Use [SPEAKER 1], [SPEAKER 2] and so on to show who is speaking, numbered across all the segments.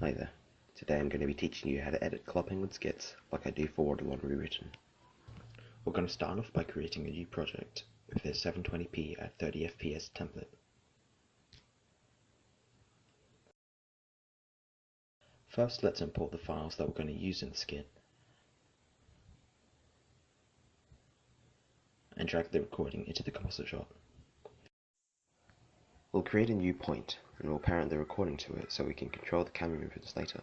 [SPEAKER 1] Hi there. Today I'm going to be teaching you how to edit Club Penguin skits like I do for Audible Rewritten. We're going to start off by creating a new project with the 720p at 30 fps template. First, let's import the files that we're going to use in the skit and drag the recording into the composite shot. We'll create a new point and we'll parent the recording to it so we can control the camera movements later.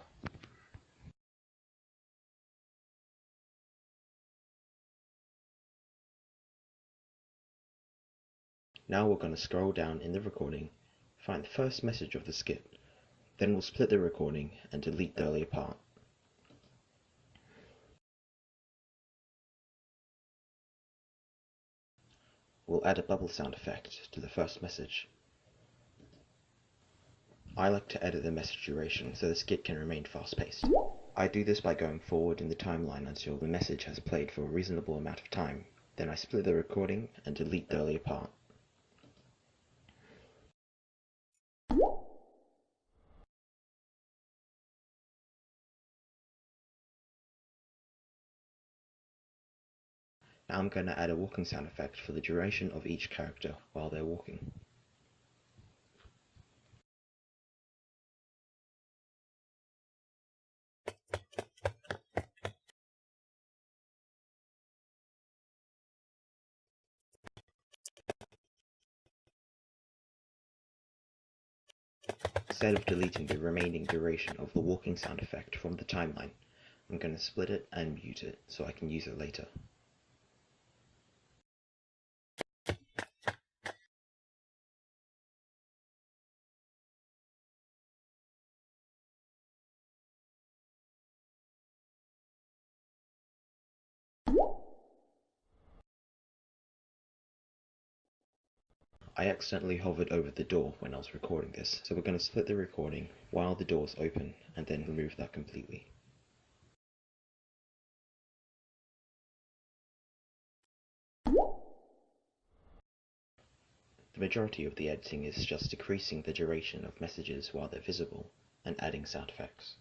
[SPEAKER 1] Now we're going to scroll down in the recording, find the first message of the skit, then we'll split the recording and delete the earlier part. We'll add a bubble sound effect to the first message. I like to edit the message duration so the skit can remain fast-paced. I do this by going forward in the timeline until the message has played for a reasonable amount of time, then I split the recording and delete the earlier part. Now I'm going to add a walking sound effect for the duration of each character while they're walking. Instead of deleting the remaining duration of the walking sound effect from the timeline, I'm going to split it and mute it so I can use it later. I accidentally hovered over the door when I was recording this, so we're going to split the recording while the door is open and then remove that completely. The majority of the editing is just decreasing the duration of messages while they're visible and adding sound effects.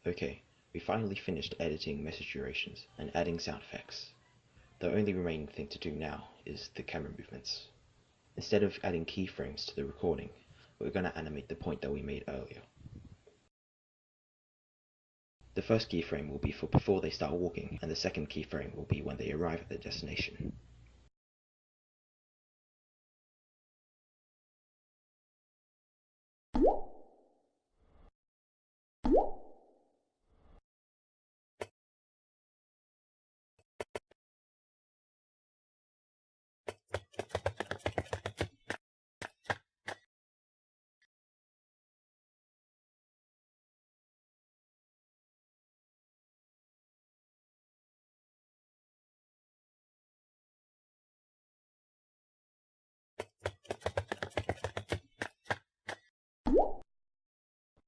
[SPEAKER 1] Okay, we finally finished editing message durations and adding sound effects. The only remaining thing to do now is the camera movements. Instead of adding keyframes to the recording, we're going to animate the point that we made earlier. The first keyframe will be for before they start walking, and the second keyframe will be when they arrive at their destination.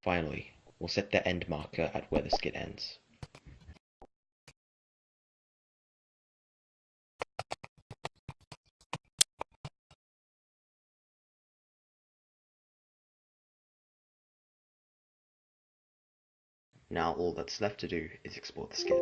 [SPEAKER 1] Finally, we'll set the end marker at where the skit ends. Now all that's left to do is export the skit.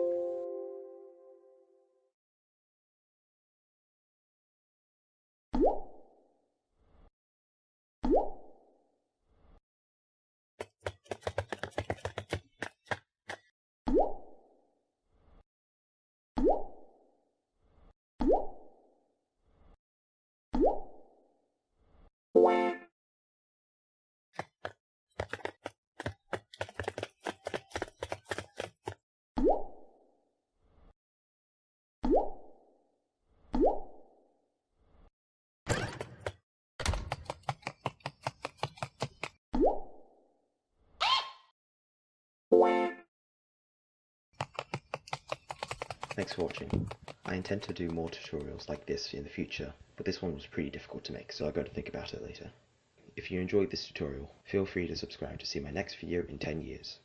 [SPEAKER 1] Thanks for watching. I intend to do more tutorials like this in the future, but this one was pretty difficult to make, so I've got to think about it later. If you enjoyed this tutorial, feel free to subscribe to see my next video in 10 years.